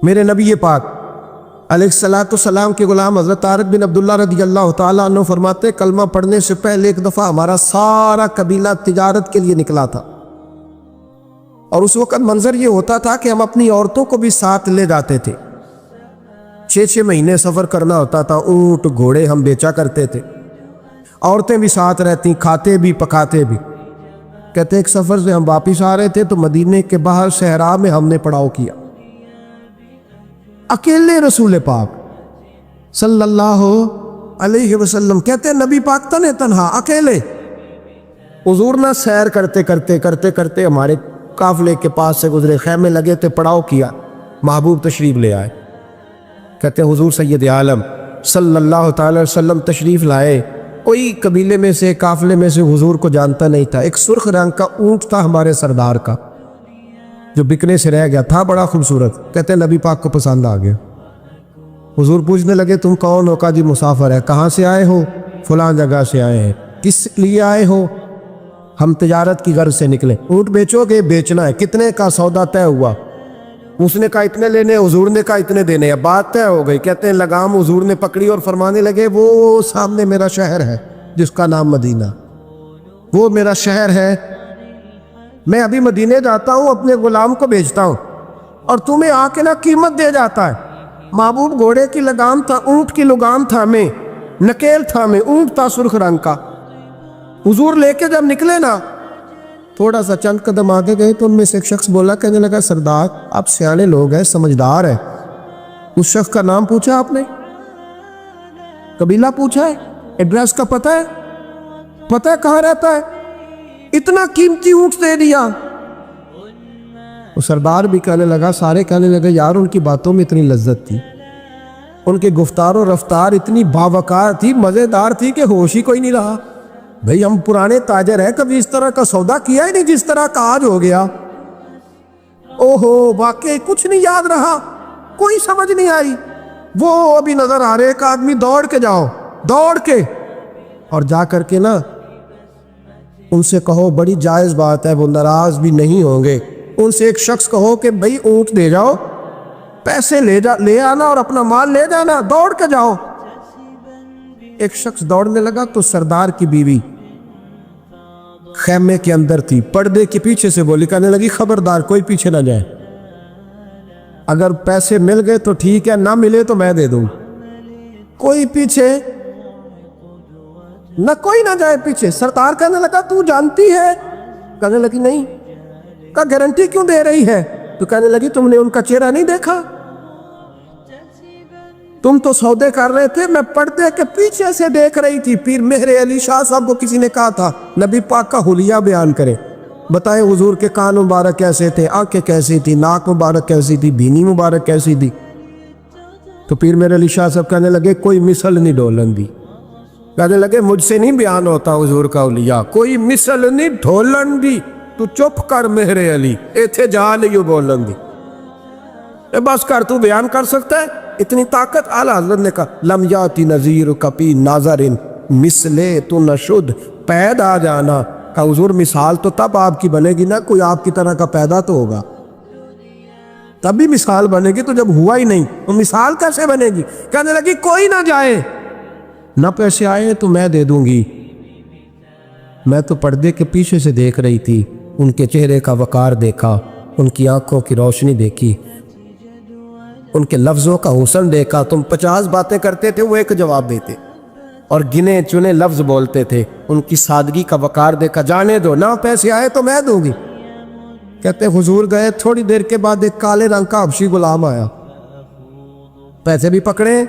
میرے نبی پاک علیہ السلام کے غلام حضرت طارق بن عبداللہ رضی اللہ تعالیٰ عنہ فرماتے کلمہ پڑھنے سے پہلے ایک دفعہ ہمارا سارا قبیلہ تجارت کے لیے نکلا تھا، اور اس وقت منظر یہ ہوتا تھا کہ ہم اپنی عورتوں کو بھی ساتھ لے جاتے تھے۔ 6 مہینے سفر کرنا ہوتا تھا، اونٹ گھوڑے ہم بیچا کرتے تھے، عورتیں بھی ساتھ رہتی، کھاتے بھی پکاتے بھی۔ کہتے ایک سفر سے ہم واپس آ رہے تھے تو مدینے کے باہر صحرا میں ہم نے پڑاؤ کیا، اکیلے رسول پاک صلی اللہ علیہ وسلم۔ کہتے نبی پاک تنہا اکیلے حضور نہ سیر کرتے ہمارے قافلے کے پاس سے گزرے، خیمے لگے تھے، پڑاؤ کیا، محبوب تشریف لے آئے۔ کہتے حضور سید عالم صلی اللہ تعالی وسلم تشریف لائے، کوئی قبیلے میں سے قافلے میں سے حضور کو جانتا نہیں تھا۔ ایک سرخ رنگ کا اونٹ تھا ہمارے سردار کا جو بکنے سے رہ گیا تھا، بڑا خوبصورت۔ کہتے نبی پاک کو پسند آ گیا۔ حضور پوچھنے لگے تم کون ہو؟ کہا جی مسافر ہے۔ کہاں سے آئے ہو؟ فلاں جگہ سے آئے ہیں۔ کس لیے آئے ہو؟ ہم تجارت کی غرض سے نکلے۔ اونٹ بیچو گے؟ بیچنا ہے۔ کتنے کا سودا طے ہوا؟ اس نے کہا اتنے لینے، حضور نے کہا اتنے دینے ہیں، بات طے ہو گئی۔ کہتے ہیں لگام حضور نے پکڑی اور فرمانے لگے وہ سامنے میرا شہر ہے جس کا نام مدینہ، وہ میرا شہر ہے، میں ابھی مدینے جاتا ہوں، اپنے غلام کو بھیجتا ہوں اور تمہیں آ کے نہ قیمت دے جاتا ہے۔ محبوب گھوڑے کی لگام تھا، اونٹ کی لگام تھا، میں نکیل تھا، میں اونٹ تھا سرخ رنگ کا۔ حضور لے کے جب نکلے نا، تھوڑا سا چند قدم آگے گئے تو ان میں سے ایک شخص بولا، کہنے لگا سردار آپ سیانے لوگ ہیں، سمجھدار ہیں، اس شخص کا نام پوچھا آپ نے؟ قبیلہ پوچھا ہے؟ ایڈریس کا پتہ ہے؟ پتہ ہے کہاں رہتا ہے؟ اتنا قیمتی اونٹ دے دیا۔ وہ سردار بھی کہنے لگا، سارے کہنے لگے یار ان کی باتوں میں اتنی لذت تھی، ان کے گفتار و رفتار اتنی باوقار تھی، مزیدار تھی کہ ہوش ہی کوئی نہیں رہا۔ بھئی ہم پرانے تاجر ہیں، کبھی اس طرح کا سودا کیا ہی نہیں جس طرح کا آج ہو گیا۔ اوہو واقعی کچھ نہیں یاد رہا، کوئی سمجھ نہیں آئی۔ وہ ابھی نظر آ رہے، ایک آدمی دوڑ کے جاؤ، دوڑ کے اور جا کر کے نا ان سے کہو، بڑی جائز بات ہے، وہ ناراض بھی نہیں ہوں گے۔ ان سے ایک شخص کہو کہ بھئی اونٹ دے جاؤ، پیسے لے آنا اور اپنا مال لے جانا، دوڑ کے جاؤ۔ ایک شخص دوڑنے لگا تو سردار کی بیوی خیمے کے اندر تھی، پردے کے پیچھے سے بولی، کہنے لگی خبردار کوئی پیچھے نہ جائے، اگر پیسے مل گئے تو ٹھیک ہے، نہ ملے تو میں دے دوں، کوئی پیچھے نہ، کوئی نہ جائے پیچھے۔ سردار کہنے لگا تو جانتی ہے؟ کہنے لگی نہیں۔ کہا گارنٹی کیوں دے رہی ہے؟ تو کہنے لگی تم نے ان کا چہرہ نہیں دیکھا؟ تم تو سودے کر رہے تھے، میں پردے کے پیچھے سے دیکھ رہی تھی۔ پیر مہر علی شاہ صاحب کو کسی نے کہا تھا نبی پاک کا حلیہ بیان کرے، بتائے حضور کے کان مبارک کیسے تھے، آنکھیں کیسی تھی، ناک مبارک کیسی تھی، بینی مبارک کیسی تھی۔ تو پیر مہر علی شاہ صاحب کہنے لگے کوئی مثل نہیں ڈھولن دی، کہنے لگے مجھ سے نہیں بیان ہوتا حضور کا حلیہ، کوئی مثل نہیں ڈھولن دی، تو چپ کر مہر علی، ایتھے جا نہیں بولن دی، بس کر، تو بیان کر سکتا ہے اتنی طاقت؟ اعلیٰ حضرت نے کہا لم یاتی نذیر کپی ناظر مثلے تو نشد، پید آ جانا۔ کہا حضور مثال تو تب آپ کی بنے گی نا، کوئی آپ کی طرح کا پیدا تو ہوگا، تبھی مثال بنے گی، تو جب ہوا ہی نہیں تو مثال کیسے بنے گی؟ کہنے لگی کوئی نہ جائے، نہ پیسے آئے تو میں دے دوں گی۔ میں تو پردے کے پیچھے سے دیکھ رہی تھی، ان کے چہرے کا وقار دیکھا، ان کی آنکھوں کی روشنی دیکھی، ان کے لفظوں کا حسن دیکھا۔ تم 50 باتیں کرتے تھے، وہ ایک جواب دیتے، اور گنے چنے لفظ بولتے تھے، ان کی سادگی کا وقار دیکھا۔ جانے دو، نہ پیسے آئے تو میں دوں گی۔ کہتے حضور گئے، تھوڑی دیر کے بعد ایک کالے رنگ کا حبشی غلام آیا، پیسے بھی پکڑے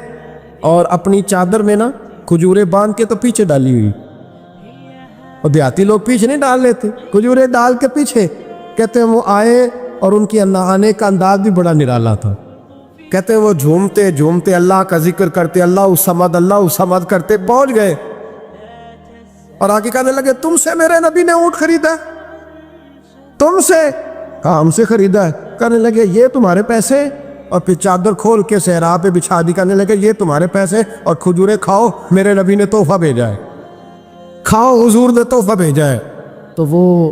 اور اپنی چادر میں نا کھجورے باندھ کے تو پیچھے ڈالی ہوئی، اور دیہاتی لوگ پیچھے نہیں ڈال لیتے، کھجورے ڈال کے پیچھے۔ کہتے ہیں وہ آئے اور ان کی آنے کا انداز بھی بڑا نرالا تھا۔ کہتے ہیں وہ جھومتے جھومتے اللہ کا ذکر کرتے، اللہ الصمد کرتے پہنچ گئے، اور آگے کہنے لگے تم سے میرے نبی نے اونٹ خریدا؟ تم سے؟ کہا ہم سے خریدا ہے۔ کہنے لگے یہ تمہارے پیسے؟ اور پھر چادر کھول کے صحرا پہ بچھا دی، کہنے لگے یہ تمہارے پیسے، اور کھجورے کھاؤ، میرے نبی نے تحفہ بھیجا ہے، کھاؤ، حضور نے تحفہ بھیجا ہے۔ تو وہ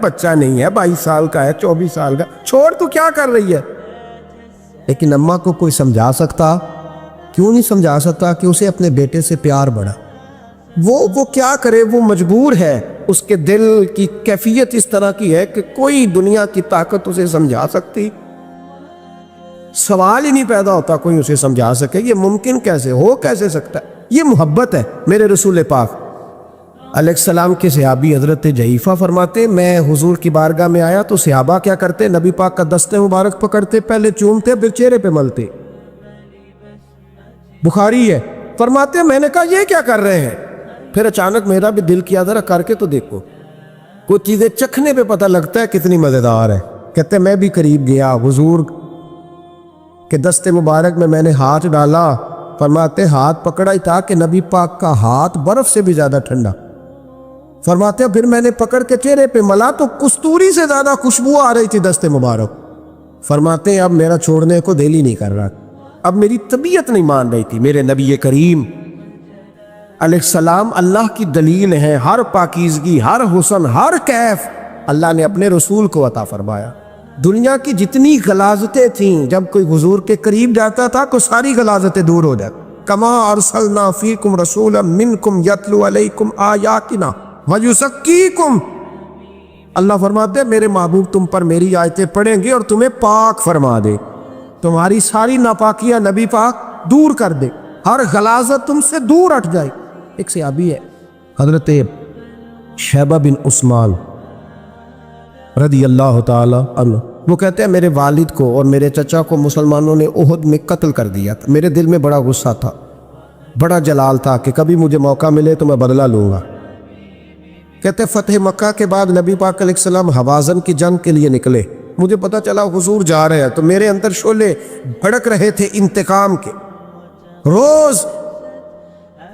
بچہ نہیں ہے، 22 سال کا ہے، 24 سال کا، چھوڑ تو کیا کر رہی ہے؟ لیکن اماں کو کوئی سمجھا سکتا؟ کیوں نہیں سمجھا سکتا کہ اسے اپنے بیٹے سے پیار بڑھا؟ وہ کیا کرے، وہ مجبور ہے، اس کے دل کی کیفیت اس طرح کی ہے کہ کوئی دنیا کی طاقت اسے سمجھا سکتی؟ سوال ہی نہیں پیدا ہوتا کوئی اسے سمجھا سکے، یہ ممکن کیسے ہو، کیسے سکتا ہے؟ یہ محبت ہے میرے رسول پاک علیہ السلام کے صحابی حضرت جعفہ فرماتے میں حضور کی بارگاہ میں آیا تو صحابہ کیا کرتے، نبی پاک کا دست مبارک پکڑتے، پہلے چومتے پھر چہرے پہ ملتے، بخاری ہے۔ فرماتے میں نے کہا یہ کیا کر رہے ہیں؟ پھر اچانک میرا بھی دل کیا ذرا کر کے تو دیکھو، کچھ چیزیں چکھنے پہ پتہ لگتا ہے کتنی مزیدار ہے۔ کہتے میں بھی قریب گیا، حضور کہ دست مبارک میں نے ہاتھ ڈالا، فرماتے ہاتھ پکڑا ہی تھا کہ نبی پاک کا ہاتھ برف سے بھی زیادہ ٹھنڈا۔ فرماتے پھر میں نے پکڑ کے چہرے پہ ملا تو کستوری سے زیادہ خوشبو آ رہی تھی دست مبارک۔ فرماتے اب میرا چھوڑنے کو دل ہی نہیں کر رہا، اب میری طبیعت نہیں مان رہی تھی۔ میرے نبی کریم علیہ السلام اللہ کی دلیل ہیں، ہر پاکیزگی، ہر حسن، ہر کیف اللہ نے اپنے رسول کو عطا فرمایا۔ دنیا کی جتنی غلاظتیں تھیں جب کوئی حضور کے قریب جاتا تھا تو ساری غلاظتیں دور ہو جاتی۔ کما ارسلنا فیکم رسولا منکم یتلو علیکم آیاتنا ویزکیکم، اللہ فرماتے ہیں میرے محبوب تم پر میری آیتیں پڑھیں گے اور تمہیں پاک فرما دے، تمہاری ساری ناپاکیاں نبی پاک دور کر دے، ہر غلاظت تم سے دور ہٹ جائے۔ ایک صحابی ہے حضرت شیبہ بن عثمان رضی اللہ تعالی عنہ، وہ کہتے ہیں میرے والد کو اور میرے چچا کو مسلمانوں نے احد میں قتل کر دیا تھا، میرے دل میں بڑا غصہ تھا، بڑا جلال تھا کہ کبھی مجھے موقع ملے تو میں بدلہ لوں گا۔ کہتے فتح مکہ کے بعد نبی پاک علیہ السلام حوازن کی جنگ کے لیے نکلے، مجھے پتا چلا حضور جا رہے ہیں تو میرے اندر شعلے بھڑک رہے تھے انتقام کے۔ روز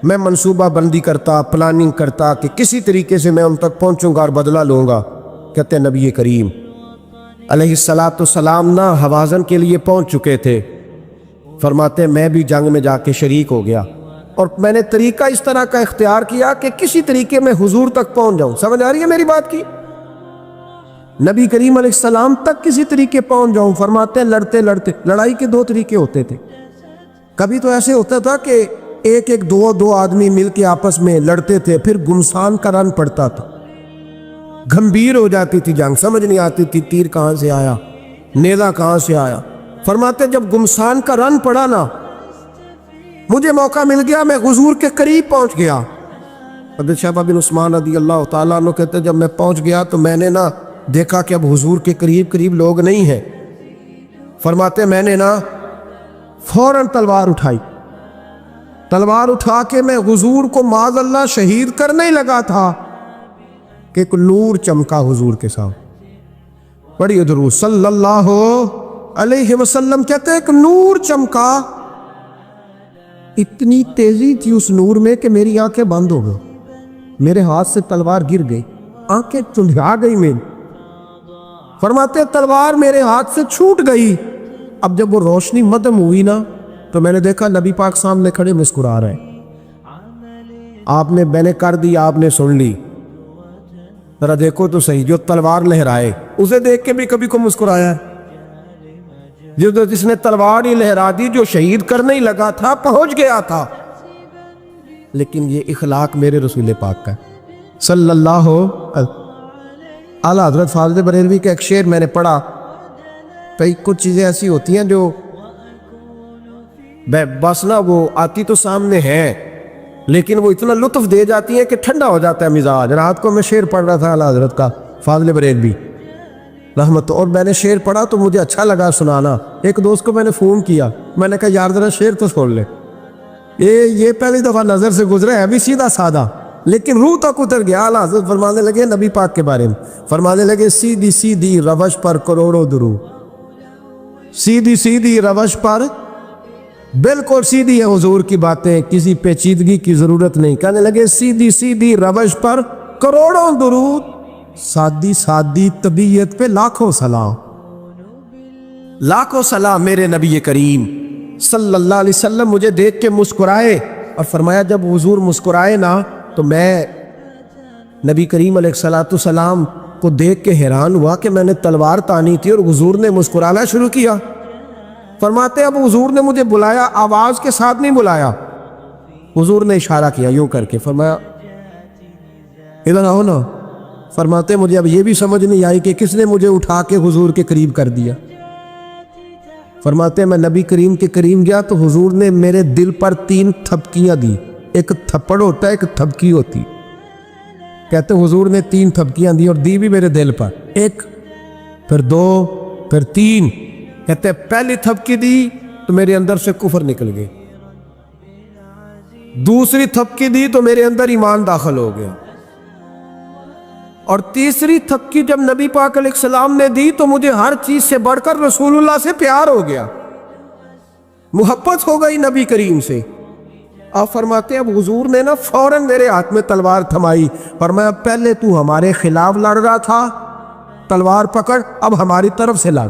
میں منصوبہ بندی کرتا، پلاننگ کرتا کہ کسی طریقے سے میں ان تک پہنچوں گا اور بدلہ لوں گا۔ کہتے ہیں نبی کریم علیہ السلام نہ حوازن کے لیے پہنچ چکے تھے، فرماتے میں بھی جنگ میں جا کے شریک ہو گیا اور میں نے طریقہ اس طرح کا اختیار کیا کہ کسی طریقے میں حضور تک پہنچ جاؤں۔ سمجھ آ رہی ہے میری بات کی؟ نبی کریم علیہ السلام تک کسی طریقے پہنچ جاؤں۔ فرماتے ہیں لڑتے لڑتے، لڑائی کے دو طریقے ہوتے تھے، کبھی تو ایسے ہوتا تھا کہ ایک دو آدمی مل کے آپس میں لڑتے تھے، پھر گمسان کا رن پڑتا تھا، گھمبیر ہو جاتی تھی جنگ، سمجھ نہیں آتی تھی تیر کہاں سے آیا، نیزہ کہاں سے آیا۔ فرماتے جب گمسان کا رن پڑا نا، مجھے موقع مل گیا، میں حضور کے قریب پہنچ گیا۔ حضرت شیبہ بن عثمان رضی اللہ تعالیٰ عنہ کہتے جب میں پہنچ گیا تو میں نے نا دیکھا کہ اب حضور کے قریب لوگ نہیں ہیں۔ فرماتے میں نے نا فوراً تلوار اٹھائی، تلوار اٹھا کے میں حضور کو معاذ اللہ شہید کرنے ہی لگا تھا کہ ایک نور چمکا حضور کے ساتھ، بڑی درود صلی اللہ علیہ وسلم، کہتے ایک نور چمکا، اتنی تیزی تھی اس نور میں کہ میری آنکھیں بند ہو گئی، میرے ہاتھ سے تلوار گر گئی، آنکھیں چندھا گئی میری۔ فرماتے تلوار میرے ہاتھ سے چھوٹ گئی۔ اب جب وہ روشنی مدھم ہوئی نا تو میں نے دیکھا نبی پاک سامنے کھڑے مسکرا رہے ہیں۔ آپ نے میں نے کر دی، آپ نے سن لی، ذرا دیکھو تو صحیح، جو تلوار لہرائے اسے دیکھ کے بھی کبھی کو مسکرایا ہے؟ جس نے تلوار ہی لہرا دی، جو شہید کرنے ہی لگا تھا، پہنچ گیا تھا۔ لیکن یہ اخلاق میرے رسول پاک کا ہے صلی اللہ اعلیٰ حضرت فاضل بریلوی کا ایک شعر میں نے پڑھا، کئی کچھ چیزیں ایسی ہوتی ہیں جو بس نا وہ آتی تو سامنے ہیں لیکن وہ اتنا لطف دے جاتی ہیں کہ ٹھنڈا ہو جاتا ہے مزاج۔ رات کو میں شعر پڑھ رہا تھا اعلیٰ حضرت کا فاضل بریلوی رحمت، اور میں نے شعر پڑھا تو مجھے اچھا لگا سنانا۔ ایک دوست کو میں نے فون کیا، میں نے کہا یار ذرا شعر تو سن لے، یہ پہلی دفعہ نظر سے گزرا ہے، ابھی سیدھا سادہ لیکن روح تک اتر گیا۔ اعلیٰ حضرت فرمانے لگے نبی پاک کے بارے میں، فرمانے لگے سیدھی سیدھی روش پر کروڑوں درود، سیدھی سیدھی روش پر بالکل سیدھی ہے حضور کی باتیں، کسی پیچیدگی کی ضرورت نہیں۔ کہنے لگے سیدھی سیدھی روش پر کروڑوں درود، سادی سادی طبیعت پہ لاکھوں سلام، لاکھوں سلام میرے نبی کریم صلی اللہ علیہ وسلم مجھے دیکھ کے مسکرائے اور فرمایا جب حضور مسکرائے نا تو میں نبی کریم علیہ السلام کو دیکھ کے حیران ہوا کہ میں نے تلوار تانی تھی اور حضور نے مسکرانا شروع کیا۔ فرماتے اب حضور نے مجھے بلایا، آواز کے ساتھ نہیں بلایا، حضور نے اشارہ کیا یوں کر کے، فرمایا ادھر آؤ نا۔ فرماتے مجھے اب یہ بھی سمجھ نہیں آئی کہ کس نے مجھے اٹھا کے حضور کے قریب کر دیا۔ فرماتے میں نبی کریم کے قریب گیا تو حضور نے میرے دل پر 3 تھپکیاں دی۔ ایک تھپڑ ہوتا ہے، ایک تھپکی ہوتی، کہتے حضور نے 3 تھپکیاں دی اور دی بھی میرے دل پر، 1 پھر 2 پھر 3۔ کہتے پہلی تھپکی دی تو میرے اندر سے کفر نکل گئی، دوسری تھپکی دی تو میرے اندر ایمان داخل ہو گیا، اور تیسری تھپکی جب نبی پاک علیہ السلام نے دی تو مجھے ہر چیز سے بڑھ کر رسول اللہ سے پیار ہو گیا، محبت ہو گئی نبی کریم سے۔ آپ فرماتے ہیں اب حضور نے نا فوراً میرے ہاتھ میں تلوار تھمائی، فرمایا پہلے تو ہمارے خلاف لڑ رہا تھا، تلوار پکڑ اب ہماری طرف سے لڑ،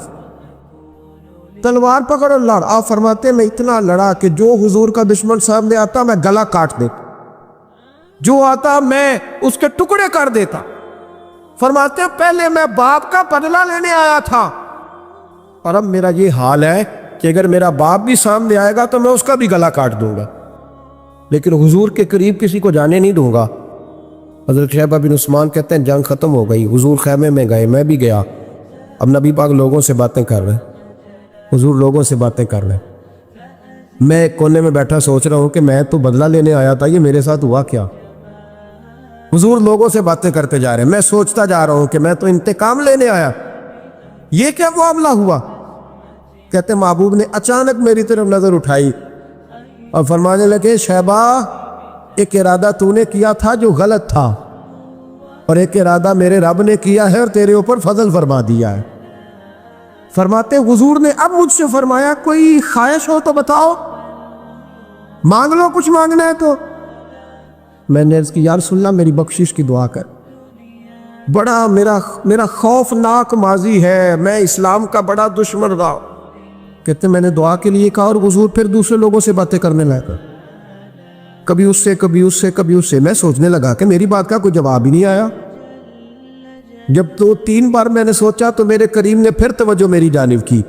تلوار پکڑ اور لڑ۔ آپ فرماتے ہیں میں اتنا لڑا کہ جو حضور کا دشمن سامنے آتا میں گلا کاٹ دیتا، جو آتا میں اس کے ٹکڑے کر دیتا۔ فرماتے ہیں پہلے میں باپ کا بدلہ لینے آیا تھا، اور اب میرا یہ حال ہے کہ اگر میرا باپ بھی سامنے آئے گا تو میں اس کا بھی گلا کاٹ دوں گا، لیکن حضور کے قریب کسی کو جانے نہیں دوں گا۔ حضرت شیبہ بن عثمان کہتے ہیں جنگ ختم ہو گئی، حضور خیمے میں گئے، میں بھی گیا۔ اب نبی پاک لوگوں سے باتیں کر رہے ہیں، حضور لوگوں سے باتیں کر رہے ہیں، میں ایک کونے میں بیٹھا سوچ رہا ہوں کہ میں تو بدلہ لینے آیا تھا، یہ میرے ساتھ ہوا کیا؟ حضور لوگوں سے باتیں کرتے جا رہے ہیں، میں سوچتا جا رہا ہوں کہ میں تو انتقام لینے آیا، یہ کیا معاملہ ہوا؟ کہتے محبوب نے اچانک میری طرف نظر اٹھائی اور فرمانے لگے شیبہ ایک ارادہ تو نے کیا تھا جو غلط تھا، اور ایک ارادہ میرے رب نے کیا ہے اور تیرے اوپر فضل فرما دیا ہے۔ فرماتے حضور نے اب مجھ سے فرمایا کوئی خواہش ہو تو بتاؤ، مانگ لو کچھ مانگنا ہے تو۔ میں نے عرض کی یا رسول اللہ میری بخشش کی دعا کر، بڑا میرا خوفناک ماضی ہے، میں اسلام کا بڑا دشمن رہا۔ کہتے میں نے دعا کے لیے کہا اور حضور پھر دوسرے لوگوں سے باتیں کرنے لگا، کبھی اس سے کبھی اس سے کبھی اس سے۔ میں سوچنے لگا کہ میری بات کا کوئی جواب ہی نہیں آیا۔ جب 2-3 بار میں نے سوچا تو میرے کریم نے پھر توجہ میری جانب کی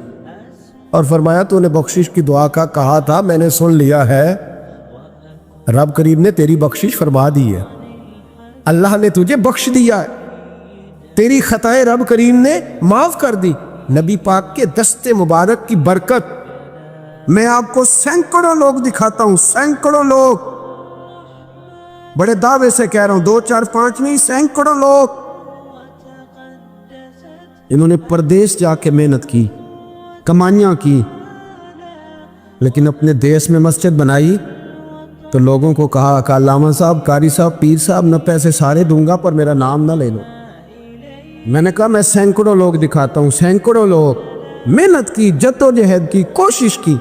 اور فرمایا تو نے بخشش کی دعا کا کہا تھا، میں نے سن لیا ہے، رب کریم نے تیری بخشش فرما دی ہے، اللہ نے تجھے بخش دیا ہے، تیری خطائیں رب کریم نے معاف کر دی۔ نبی پاک کے دست مبارک کی برکت میں آپ کو سینکڑوں لوگ دکھاتا ہوں، سینکڑوں لوگ، بڑے دعوے سے کہہ رہا ہوں، 2 4 5 نہیں، سینکڑوں لوگ انہوں نے پردیس جا کے محنت کی، کمائیاں کی، لیکن اپنے دیس میں مسجد بنائی تو لوگوں کو کہا کہ علامہ صاحب، قاری صاحب، پیر صاحب، نہ پیسے سارے دوں گا پر میرا نام نہ لے لو۔ میں نے کہا میں سینکڑوں لوگ دکھاتا ہوں، سینکڑوں لوگ محنت کی، جدوجہد کی، کوشش کی۔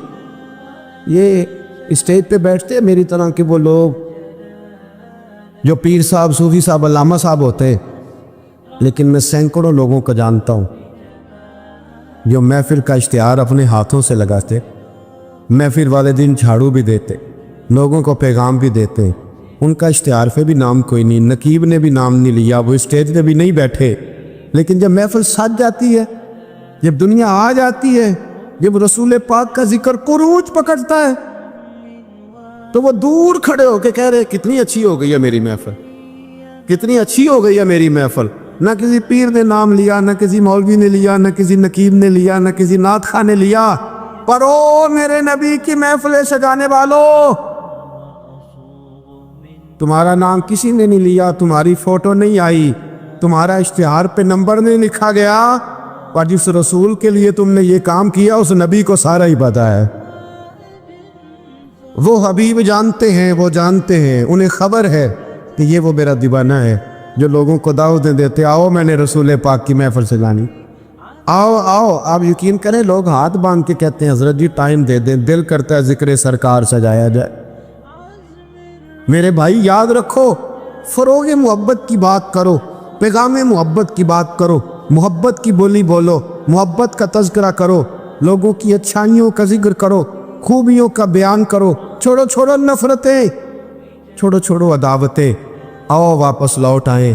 یہ اسٹیج پہ بیٹھتے ہیں میری طرح کے وہ لوگ جو پیر صاحب، صوفی صاحب، علامہ صاحب ہوتے، لیکن میں سینکڑوں لوگوں کو جانتا ہوں جو محفل کا اشتہار اپنے ہاتھوں سے لگاتے، محفل والے دن جھاڑو بھی دیتے، لوگوں کو پیغام بھی دیتے، ان کا اشتہار پہ بھی نام کوئی نہیں، نقیب نے بھی نام نہیں لیا، وہ اسٹیج پہ بھی نہیں بیٹھے، لیکن جب محفل سج جاتی ہے، جب دنیا آ جاتی ہے، جب رسول پاک کا ذکر قروج پکڑتا ہے تو وہ دور کھڑے ہو کے کہہ رہے کتنی اچھی ہو گئی ہے میری محفل، کتنی اچھی ہو گئی ہے میری محفل۔ نہ کسی پیر نے نام لیا، نہ کسی مولوی نے لیا، نہ کسی نقیب نے لیا، نہ کسی نعت خواہ نے لیا، پر او میرے نبی کی محفلیں سجانے والوں، تمہارا نام کسی نے نہیں لیا، تمہاری فوٹو نہیں آئی، تمہارا اشتہار پہ نمبر نہیں لکھا گیا، اور جس رسول کے لیے تم نے یہ کام کیا اس نبی کو سارا ہی پتا ہے۔ وہ حبیب جانتے ہیں، وہ جانتے ہیں، انہیں خبر ہے کہ یہ وہ میرا دیوانہ ہے جو لوگوں کو دعوتیں دیتے، آؤ میں نے رسول پاک کی محفل سجانی، آؤ آؤ۔ آپ یقین کریں لوگ ہاتھ باندھ کے کہتے ہیں حضرت جی ٹائم دے دیں، دل کرتا ہے ذکر سرکار سجایا جائے۔ میرے بھائی یاد رکھو، فروغ محبت کی بات کرو، پیغام محبت کی بات کرو، محبت کی بولی بولو، محبت کا تذکرہ کرو، لوگوں کی اچھائیوں کا ذکر کرو، خوبیوں کا بیان کرو، چھوڑو نفرتیں، چھوڑو عداوتیں، آؤ واپس لوٹ آئیں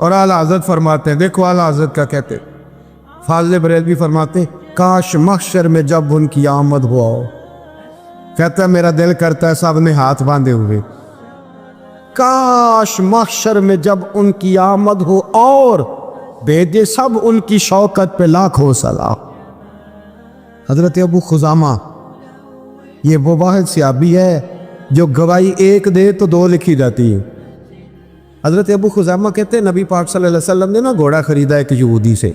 اور اعلیٰ حضرت فرماتے ہیں، دیکھو اعلیٰ حضرت کیا کہتے ہیں، فاضل بریلوی فرماتے ہیں، کاش محشر میں جب ان کی آمد ہوا ہو، کہتا ہے میرا دل کرتا ہے سب نے ہاتھ باندھے ہوئے، کاش محشر میں جب ان کی آمد ہو اور بھیجے سب ان کی شوکت پہ لاکھوں سلام۔ حضرت ابو خزامہ یہ وہ واحد صحابی ہے جو گواہی ایک دے تو دو لکھی جاتی ہے۔ حضرت ابو خزامہ کہتے ہیں نبی پاک صلی اللہ علیہ وسلم نے نا گھوڑا خریدا ایک یہودی سے،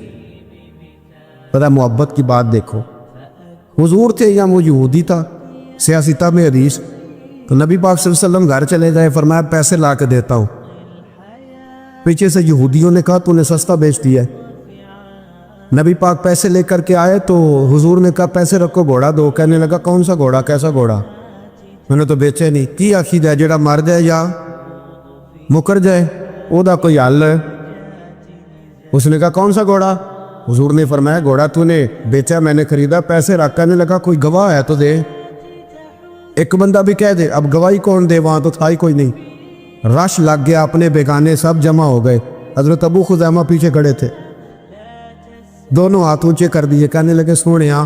پتہ محبت کی بات دیکھو، حضور تھے یا وہ یہودی تھا، سیاستہ میں حدیث، تو نبی پاک صلی اللہ علیہ وسلم گھر چلے گئے، فرمایا پیسے لا کے دیتا ہوں، پیچھے سے یہودیوں نے کہا تو نے سستا بیچ دیا ہے۔ نبی پاک پیسے لے کر کے آئے تو حضور نے کہا پیسے رکھو گھوڑا دو، کہنے لگا کون سا گھوڑا، کیسا گھوڑا، میں نے تو بیچے نہیں، کی عقیدہ ہے جڑا مر جائے یا مکر جائے او دا کوئی حل ہے؟ اس نے کہا کون سا گھوڑا، حضور نے فرمایا گھوڑا تو نے بیچا میں نے خریدا، پیسے رکھ، کہنے لگا کوئی گواہ ہے تو دے، ایک بندہ بھی کہہ دے، اب گواہی کون دے، وہاں تو تھا ہی کوئی نہیں، رش لگ گیا، اپنے بیگانے سب جمع ہو گئے، حضرت ابو خزامہ پیچھے کھڑے تھے، دونوں ہاتھ اونچے کر دیے، کہنے لگے سونیا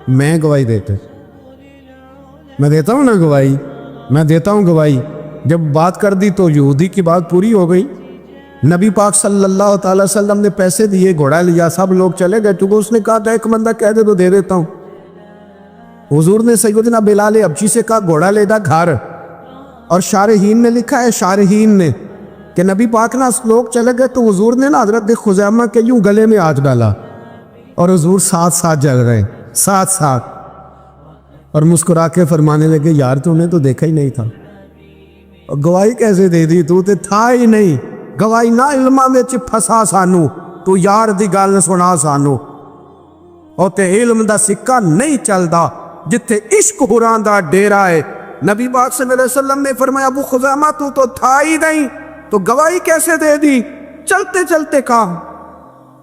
میں گواہی دیتے، میں دیتا ہوں نا گواہی، میں دیتا ہوں گواہی۔ جب بات کر دی تو یہودی کی بات پوری ہو گئی، نبی پاک صلی اللہ تعالی وسلم نے پیسے دیے، گھوڑا لیا، سب لوگ چلے گئے، چونکہ اس نے کہا تھا ایک بندہ کہہ دے تو دے دیتا ہوں۔ حضور نے سیدنا بلال حبشی سے کہا گھوڑا لے دا گھر، اور شارحین نے لکھا ہے، شارحین نے کہ نبی پاک نا لوگ چلے گئے تو حضور نے نا حضرت خزیمہ کے یوں گلے میں ہاتھ ڈالا، اور حضور ساتھ ساتھ جل رہے، ساتھ ساتھ، اور مسکرا کے فرمانے لگے یار تو نے تو دیکھا ہی نہیں تھا، اور گواہی کیسے دے دی، تو تے تھا ہی نہیں، گواہی نہ علماں وچ پھسا سانو، تو یار دی گل سنا سانو، اور تے علم دا سکہ نہیں چلدا جتھے عشق ہوراں دا ڈیرا ہے۔ نبی پاک صلی اللہ علیہ وسلم نے فرمایا ابو خزامہ تو تھا ہی نہیں، تو گواہی کیسے دے دی، چلتے چلتے کہا۔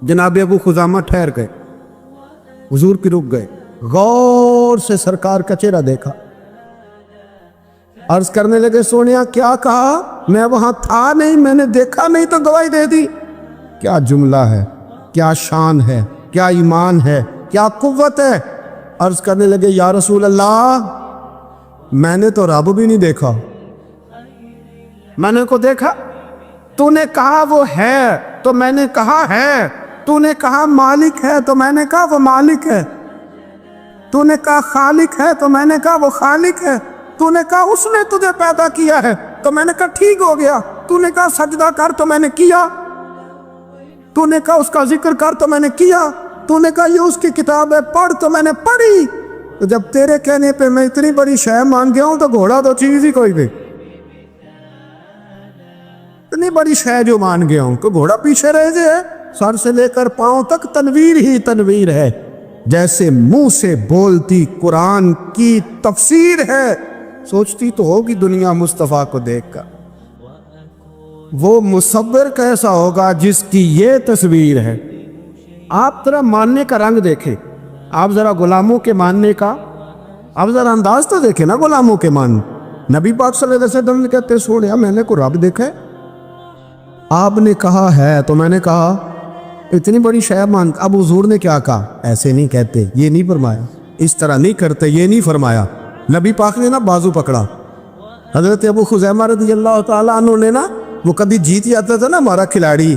جناب ابو خزامہ ٹھہر گئے، حضور کی رک گئے، غور سے سرکار کا چہرہ دیکھا، عرض کرنے لگے سونیا کیا کہا، میں وہاں تھا نہیں، میں نے دیکھا نہیں تو گواہی دے دی۔ کیا جملہ ہے، کیا شان ہے، کیا ایمان ہے، کیا قوت ہے۔ عرض کرنے لگے یا رسول اللہ میں نے تو رب بھی نہیں دیکھا، میں نے کو دیکھا، تو نے کہا وہ ہے تو میں نے کہا ہے، تو نے کہا مالک ہے تو میں نے کہا وہ مالک ہے، تو نے کہا خالق ہے تو میں نے کہا وہ خالق ہے، تو نے کہا اس نے تجھے پیدا کیا ہے تو میں نے کہا ٹھیک ہو گیا، تو نے کہا سجدہ کر تو میں نے کیا، تو نے کہا اس کا ذکر کر تو میں نے کیا، تو نے کہا یہ اس کی کتاب ہے پڑھ تو میں نے پڑھی۔ تو جب تیرے کہنے پہ میں اتنی بڑی شے مان گیا ہوں تو گھوڑا تو چیز ہی کوئی نہیں، اتنی بڑی شے جو مان گیا ہوں، تو گھوڑا پیچھے رہ جائے، سر سے لے کر پاؤں تک تنویر ہی تنویر ہے، جیسے منہ سے بولتی قرآن کی تفسیر ہے، سوچتی تو ہوگی دنیا مصطفیٰ کو دیکھ کر وہ مصور کیسا ہوگا جس کی یہ تصویر ہے۔ آپ ذرا ماننے کا رنگ دیکھیں، آپ ذرا غلاموں کے ماننے کا، آپ ذرا انداز تو دیکھیں نا غلاموں کے مان۔ نبی پاک صلی اللہ علیہ وسلم نے کہتے سوڑیا میں نے کو رب دیکھا ہے، آپ نے کہا ہے تو میں نے کہا اتنی بڑی شے مان۔ اب حضور نے کیا کہا، ایسے نہیں کہتے، یہ نہیں فرمایا، اس طرح نہیں کرتے، یہ نہیں فرمایا۔ نبی پاک نے نا بازو پکڑا، حضرت ابو خزیمہ رضی اللہ تعالیٰ عنہ نے نا، وہ کبھی جیت جاتا تھا نا ہمارا کھلاڑی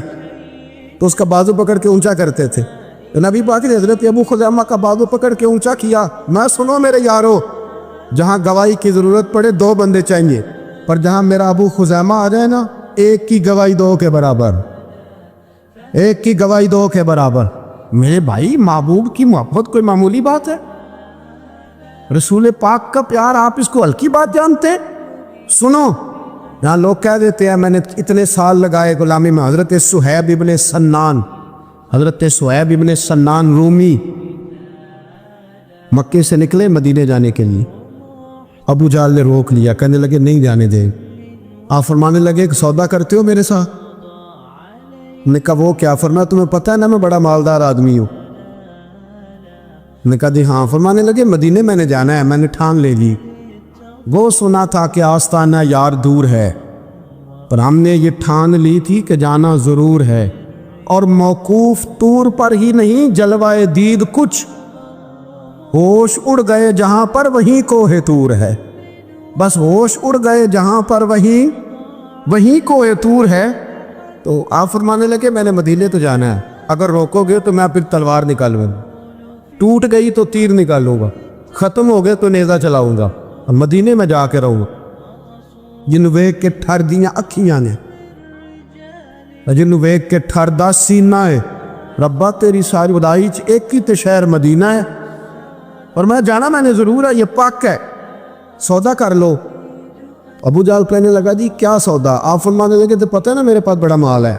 تو اس کا بازو پکڑ کے اونچا کرتے تھے، تو نبی پاک نے حضرت ابو خزیمہ کا بازو پکڑ کے اونچا کیا۔ میں سنو میرے یارو، جہاں گواہی کی ضرورت پڑے دو بندے چاہیے، پر جہاں میرا ابو خزیمہ آ جائے نا، ایک کی گواہی دو کے برابر، ایک کی گواہی دو کے برابر۔ میرے بھائی محبوب کی محبت کوئی معمولی بات ہے؟ رسول پاک کا پیار آپ اس کو ہلکی بات جانتے؟ سنو، یہاں لوگ کہہ دیتے ہیں میں نے اتنے سال لگائے غلامی میں۔ حضرت صہیب ابن سنان، حضرت صہیب ابن سنان رومی مکے سے نکلے مدینے جانے کے لیے، ابو جہل نے روک لیا، کہنے لگے نہیں جانے دیں۔ آپ فرمانے لگے ایک سودا کرتے ہو میرے ساتھ؟ نے کہا وہ کیا؟ فرمایا تمہیں پتہ ہے نا میں بڑا مالدار آدمی ہوں۔ نے کہا جی ہاں۔ فرمانے لگے مدینے میں نے جانا ہے، میں نے ٹھان لے لی، وہ سنا تھا کہ آستانہ یار دور ہے، پر ہم نے یہ ٹھان لی تھی کہ جانا ضرور ہے، اور موقوف طور پر ہی نہیں جلوائے دید کچھ، ہوش اڑ گئے جہاں پر وہیں کوہ طور ہے، بس ہوش اڑ گئے جہاں پر وہیں کوہ طور ہے۔ تو آپ فرمانے لگے میں نے مدینے تو جانا ہے، اگر روکو گے تو میں پھر تلوار نکالوں گا، ٹوٹ گئی تو تیر نکالوں گا، ختم ہو گئے تو نیزہ چلاؤں گا، اور مدینے میں جا کے رہوں گا۔ جنوں ویکھ کے ٹھر دیاں اکھیاں نے، جنوں ویکھ کے ٹھر دا سینہ ہے، ربا تیری ساری خدائی چ ایک ہی تے شہر مدینہ ہے، اور میں جانا میں نے ضرور ہے، یہ پاک ہے، سودا کر لو۔ ابو جہل کہنے لگا جی کیا سودا؟ آپ فرمانے لگے تو پتہ ہے نا میرے پاس بڑا مال ہے،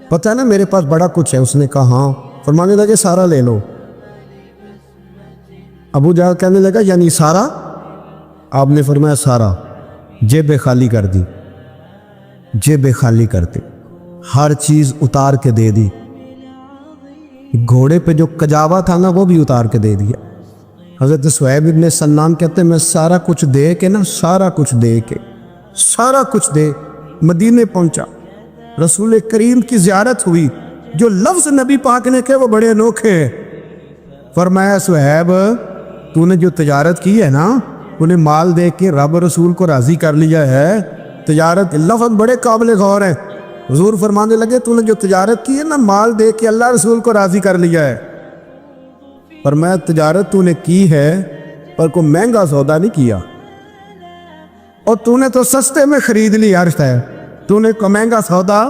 پتہ ہے نا میرے پاس بڑا کچھ ہے۔ اس نے کہا ہاں۔ فرمانے لگے سارا لے لو۔ ابو جہل کہنے لگا یعنی سارا؟ آپ نے فرمایا سارا، جیبیں خالی کر دی، جیبیں خالی کر دی، ہر چیز اتار کے دے دی، گھوڑے پہ جو کجاوا تھا نا وہ بھی اتار کے دے دیا۔ حضرت صہیب ابن سنان کہتے ہیں میں سارا کچھ دے کے نا، سارا کچھ دے کے، سارا کچھ دے مدینے پہنچا۔ رسول کریم کی زیارت ہوئی، جو لفظ نبی پاک نے کہے وہ بڑے انوکھے ہیں۔ فرمایا صہیب تو نے جو تجارت کی ہے نا، انہیں مال دے کے رب رسول کو راضی کر لیا ہے، تجارت لفظ بڑے قابل غور ہیں۔ حضور فرمانے لگے تو نے جو تجارت کی ہے نا، مال دے کے اللہ رسول کو راضی کر لیا ہے۔ فرمایا تجارت تو نے کی ہے پر کوئی مہنگا سودا نہیں کیا، اور تو نے تو سستے میں خرید لی، عرض ہے تو نے کوئی مہنگا سودا